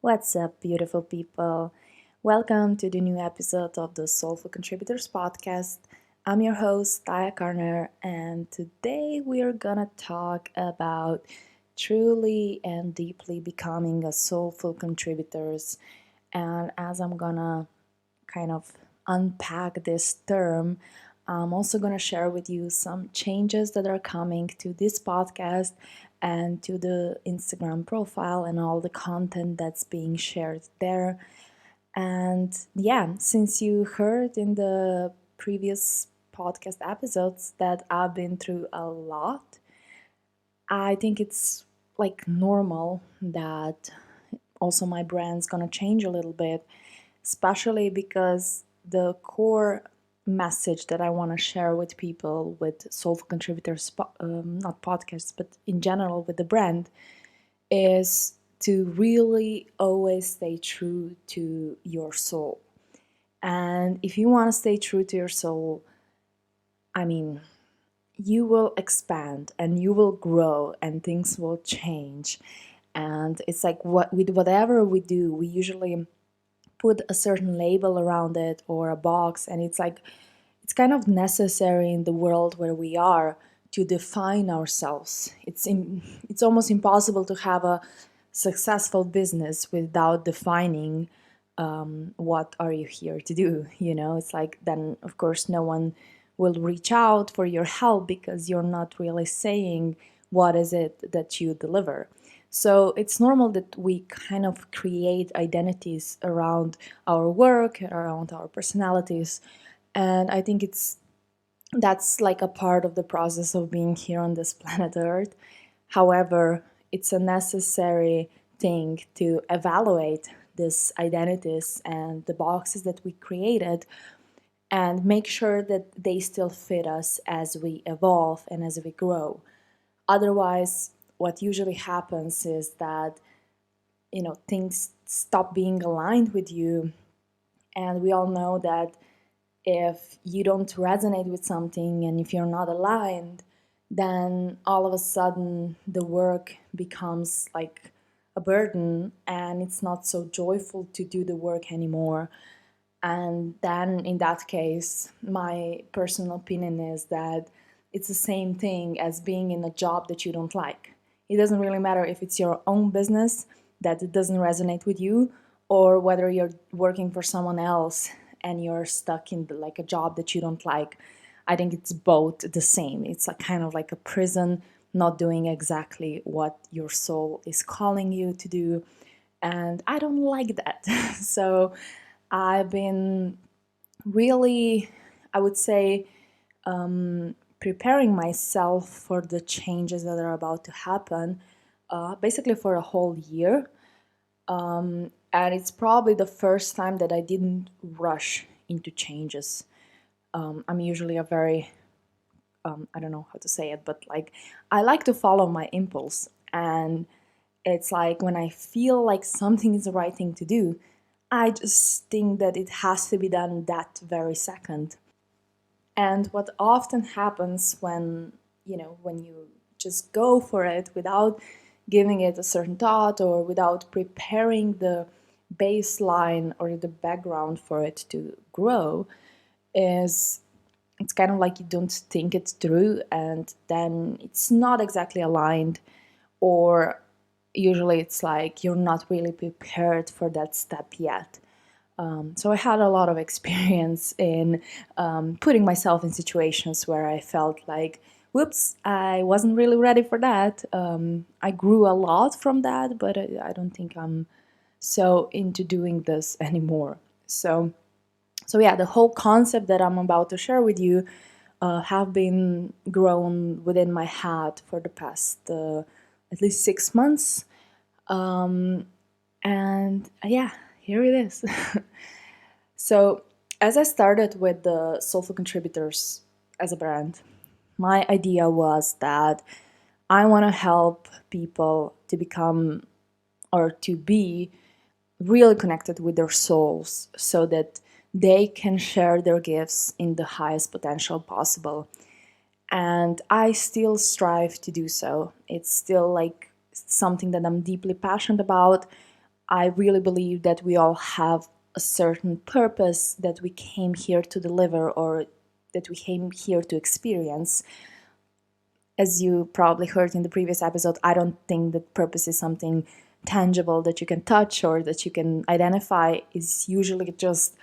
What's up, beautiful people? Welcome to the new episode of the Soulful Contributors podcast. I'm your host, Taya Karner, and today we are gonna talk about truly and deeply becoming a soulful contributors. And as I'm gonna kind of unpack this term, I'm also going to share with you some changes that are coming to this podcast and to the Instagram profile and all the content that's being shared there. And yeah, since you heard in the previous podcast episodes that I've been through a lot, I think it's like normal that also my brand's gonna change a little bit, especially because the core message that I want to share with people with Soulful Contributors, not podcasts, but in general with the brand, is to really always stay true to your soul. And if you want to stay true to your soul, I mean, you will expand and you will grow and things will change. And it's like with whatever we do, we usually put a certain label around it or a box, and it's kind of necessary in the world where we are to define ourselves. It's almost impossible to have a successful business without defining what are you here to do. It's like then of course no one will reach out for your help because you're not really saying what is it that you deliver. So it's normal that we kind of create identities around our work, around our personalities, and I think that's like a part of the process of being here on this planet Earth. However, it's a necessary thing to evaluate these identities and the boxes that we created and make sure that they still fit us as we evolve and as we grow. Otherwise, what usually happens is that things stop being aligned with you, and we all know that if you don't resonate with something and if you're not aligned, then all of a sudden the work becomes like a burden and it's not so joyful to do the work anymore. And then in that case, my personal opinion is that it's the same thing as being in a job that you don't like. It doesn't really matter if it's your own business that it doesn't resonate with you, or whether you're working for someone else and you're stuck in like a job that you don't like. I think it's both the same. It's a kind of like a prison, not doing exactly what your soul is calling you to do. And I don't like that. So I've been really, I would say, preparing myself for the changes that are about to happen, basically for a whole year. And it's probably the first time that I didn't rush into changes. I'm usually a very, I don't know how to say it, but like I like to follow my impulse. And it's like when I feel like something is the right thing to do, I just think that it has to be done that very second. And what often happens when you just go for it without giving it a certain thought or without preparing the baseline or the background for it to grow is it's kind of like you don't think it through, and then it's not exactly aligned, or usually it's like you're not really prepared for that step yet. So I had a lot of experience in putting myself in situations where I felt like, whoops, I wasn't really ready for that. I grew a lot from that, but I don't think I'm so into doing this anymore. So yeah, the whole concept that I'm about to share with you have been grown within my head for the past at least 6 months. And yeah, here it is. So, as I started with the Soulful Contributors as a brand, my idea was that I want to help people to become or to be really connected with their souls so that they can share their gifts in the highest potential possible. And I still strive to do so. It's still like something that I'm deeply passionate about. I really believe that we all have a certain purpose that we came here to deliver, or that we came here to experience. As you probably heard in the previous episode, I don't think that purpose is something tangible that you can touch or that you can identify. It's usually just,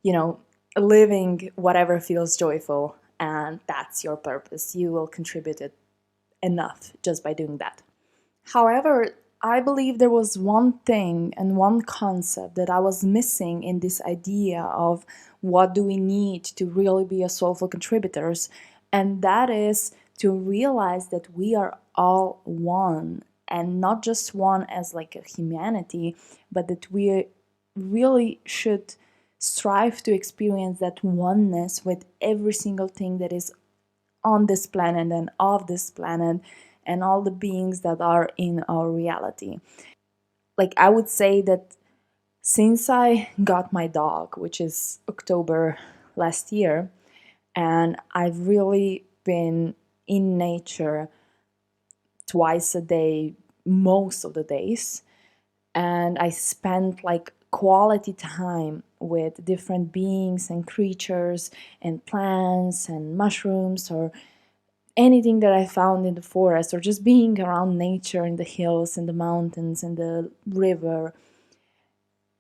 you know, living whatever feels joyful, and that's your purpose. You will contribute it enough just by doing that. However, I believe there was one thing and one concept that I was missing in this idea of what do we need to really be a soulful contributors, and that is to realize that we are all one, and not just one as like a humanity, but that we really should strive to experience that oneness with every single thing that is on this planet and of this planet and all the beings that are in our reality. Like, I would say that since I got my dog, which is October last year, and I've really been in nature twice a day, most of the days, and I spent like quality time with different beings and creatures and plants and mushrooms or anything that I found in the forest, or just being around nature in the hills and the mountains and the river,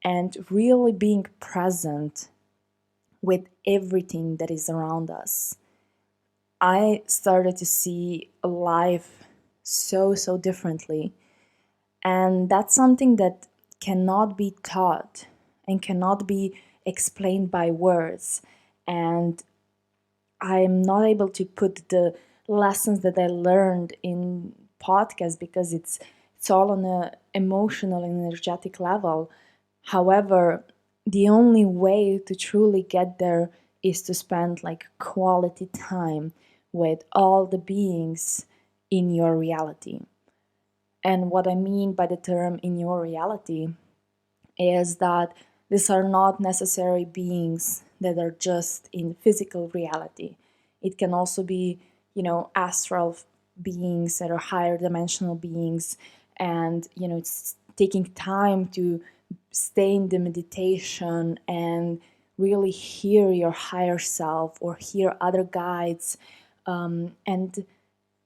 and really being present with everything that is around us, I started to see life so differently. And that's something that cannot be taught and cannot be explained by words. And I'm not able to put the lessons that I learned in podcast because it's all on a emotional and energetic level. However, the only way to truly get there is to spend like quality time with all the beings in your reality. And what I mean by the term in your reality is that these are not necessary beings that are just in physical reality. It can also be, astral beings that are higher dimensional beings. And, it's taking time to stay in the meditation and really hear your higher self or hear other guides. And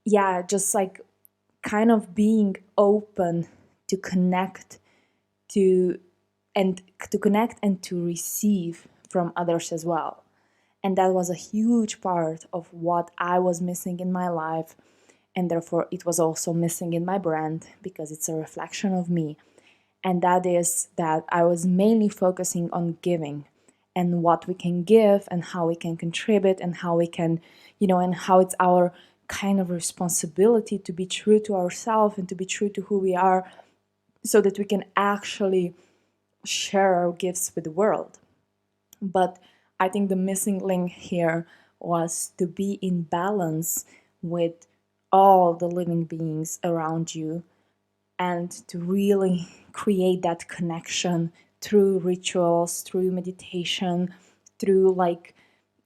yeah, just like kind of being open to connect to and to connect and to receive from others as well. And that was a huge part of what I was missing in my life, and therefore it was also missing in my brand because it's a reflection of me. And that is that I was mainly focusing on giving and what we can give and how we can contribute and how we can, and how it's our kind of responsibility to be true to ourselves and to be true to who we are so that we can actually share our gifts with the world. But I think the missing link here was to be in balance with all the living beings around you and to really create that connection through rituals, through meditation, through like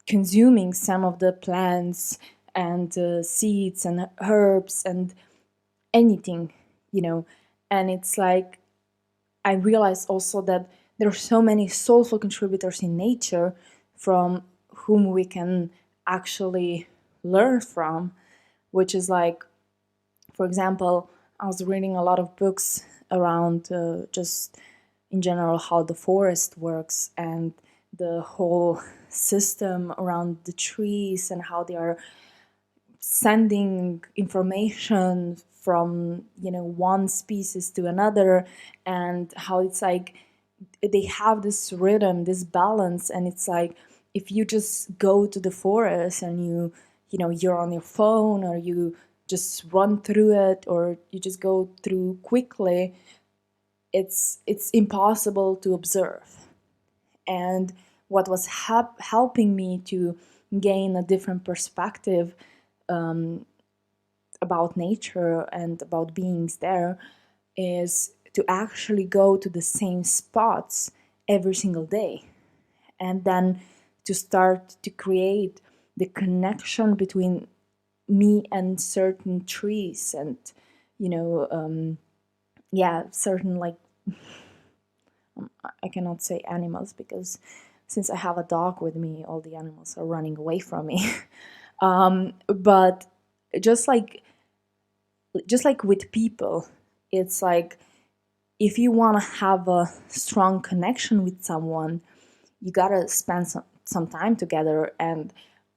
consuming some of the plants and seeds and herbs and anything, you know. And it's like I realized also that there are so many soulful contributors in nature from whom we can actually learn from, which is like, for example, I was reading a lot of books around just in general how the forest works and the whole system around the trees and how they are sending information from one species to another, and how it's like they have this rhythm, this balance. And it's like if you just go to the forest and you're on your phone, or you just run through it, or you just go through quickly, it's impossible to observe. And what was helping me to gain a different perspective about nature and about beings there is to actually go to the same spots every single day, and then to start to create the connection between me and certain trees and certain like I cannot say animals because since I have a dog with me, all the animals are running away from me. But just like with people, it's like if you want to have a strong connection with someone, you gotta spend some time together. And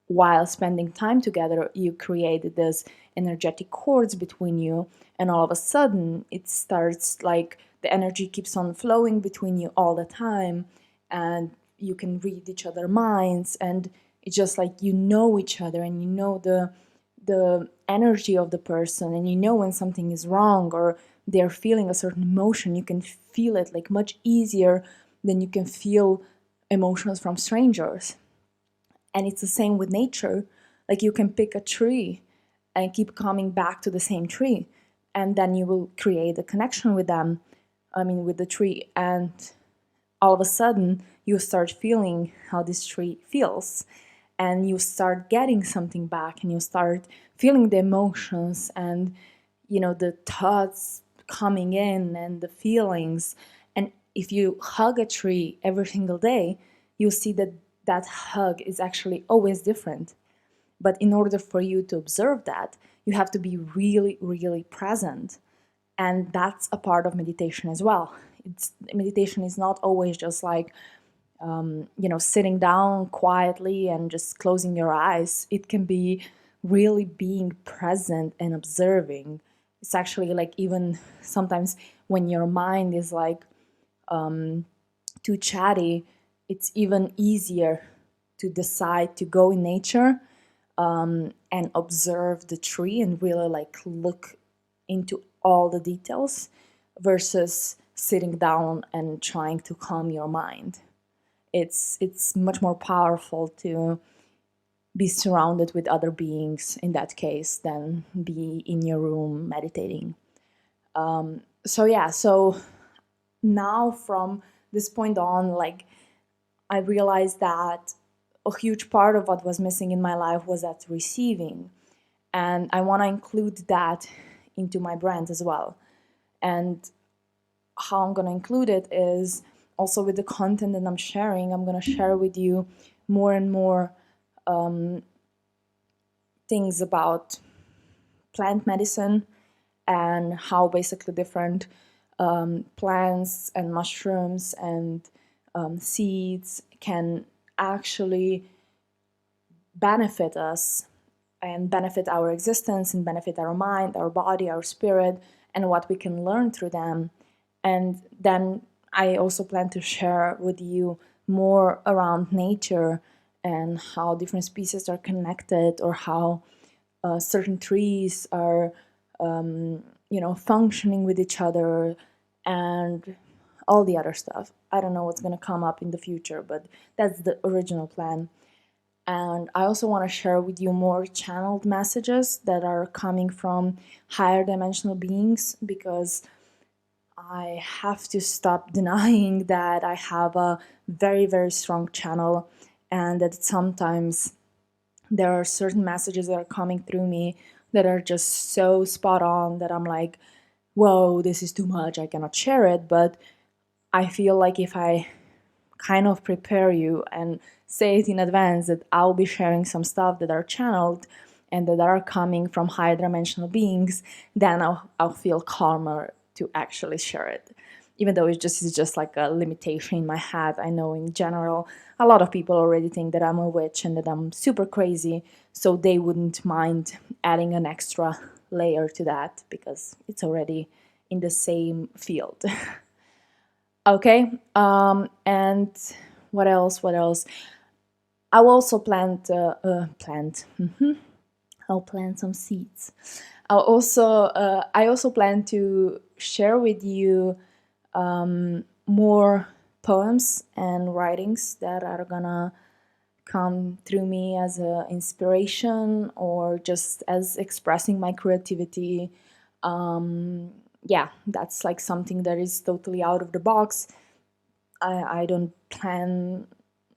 while spending time together, you create this energetic cords between you, and all of a sudden it starts like the energy keeps on flowing between you all the time, and you can read each other's minds, and it's just like you know each other, and you know the energy of the person, and you know when something is wrong or they're feeling a certain emotion. You can feel it like much easier than you can feel emotions from strangers. And it's the same with nature. Like you can pick a tree and keep coming back to the same tree, and then you will create a connection with them, I mean with the tree, and all of a sudden you start feeling how this tree feels, and you start getting something back, and you start feeling the emotions, and the thoughts coming in, and the feelings. And if you hug a tree every single day, you'll see that that hug is actually always different. But in order for you to observe that, you have to be really, really present. And that's a part of meditation as well. Meditation is not always just like sitting down quietly and just closing your eyes. It can be really being present and observing. It's actually like even sometimes when your mind is like too chatty, it's even easier to decide to go in nature and observe the tree and really like look into all the details versus sitting down and trying to calm your mind. It's much more powerful to be surrounded with other beings in that case than be in your room meditating. So yeah, so now from this point on, like I realized that a huge part of what was missing in my life was that receiving, and I want to include that into my brand as well. And how I'm going to include it is also with the content that I'm sharing. I'm going to share with you more and more things about plant medicine and how basically different plants and mushrooms and seeds can actually benefit us and benefit our existence and benefit our mind, our body, our spirit, and what we can learn through them. And then I also plan to share with you more around nature and how different species are connected, or how certain trees are, functioning with each other, and all the other stuff. I don't know what's going to come up in the future, but that's the original plan. And I also want to share with you more channeled messages that are coming from higher dimensional beings, because I have to stop denying that I have a very, very strong channel, and that sometimes there are certain messages that are coming through me that are just so spot on that I'm like, whoa, this is too much, I cannot share it. But I feel like if I kind of prepare you and say it in advance that I'll be sharing some stuff that are channeled and that are coming from higher dimensional beings, then I'll feel calmer to actually share it. Even though it's just like a limitation in my head. I know in general a lot of people already think that I'm a witch and that I'm super crazy, so they wouldn't mind adding an extra layer to that because it's already in the same field. Okay, and what else? What else? I'll also plant. I'll plant some seeds. I also plan to share with you more poems and writings that are gonna come through me as a inspiration or just as expressing my creativity. Yeah, that's like something that is totally out of the box. I don't plan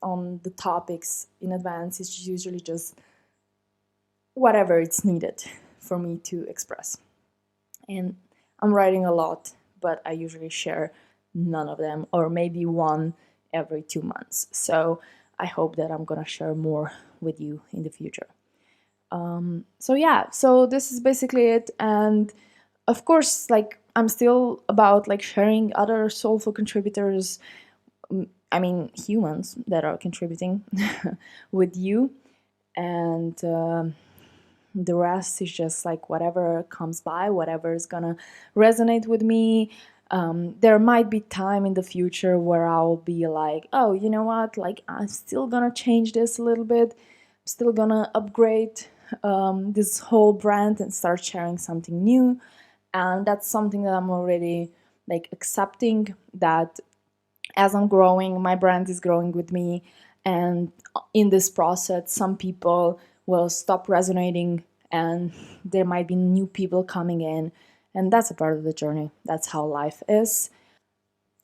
on the topics in advance. It's usually just whatever it's needed for me to express. And I'm writing a lot, but I usually share none of them, or maybe one every 2 months. So I hope that I'm gonna share more with you in the future. So yeah, so this is basically it. And of course, like, I'm still about like sharing other soulful contributors, I mean humans that are contributing with you. And the rest is just like whatever comes by, whatever is gonna resonate with me. There might be time in the future where I'll be like, oh, you know what, like, I'm still gonna change this a little bit, I'm still gonna upgrade this whole brand and start sharing something new. And that's something that I'm already like accepting, that as I'm growing, my brand is growing with me. And in this process, some people will stop resonating, and there might be new people coming in. And that's a part of the journey. That's how life is.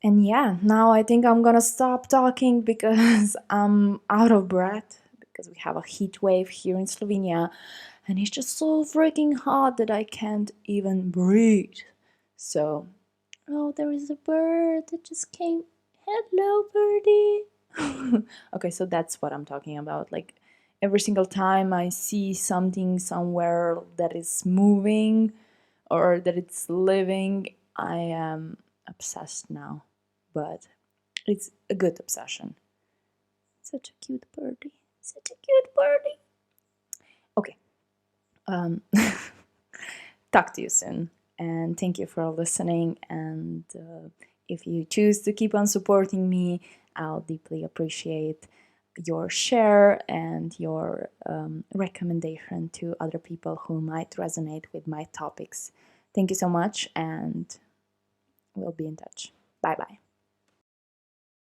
And yeah, now I think I'm gonna stop talking because I'm out of breath, because we have a heat wave here in Slovenia and it's just so freaking hot that I can't even breathe. So, oh, there is a bird that just came. Hello, birdie. Okay, so that's what I'm talking about. Like, every single time I see something somewhere that is moving or that it's living, I am obsessed now. But it's a good obsession. Such a cute birdie. Such a cute birdie. Okay. Um, talk to you soon. And thank you for listening. And if you choose to keep on supporting me, I'll deeply appreciate your share and your recommendation to other people who might resonate with my topics. Thank you so much, and we'll be in touch. Bye bye.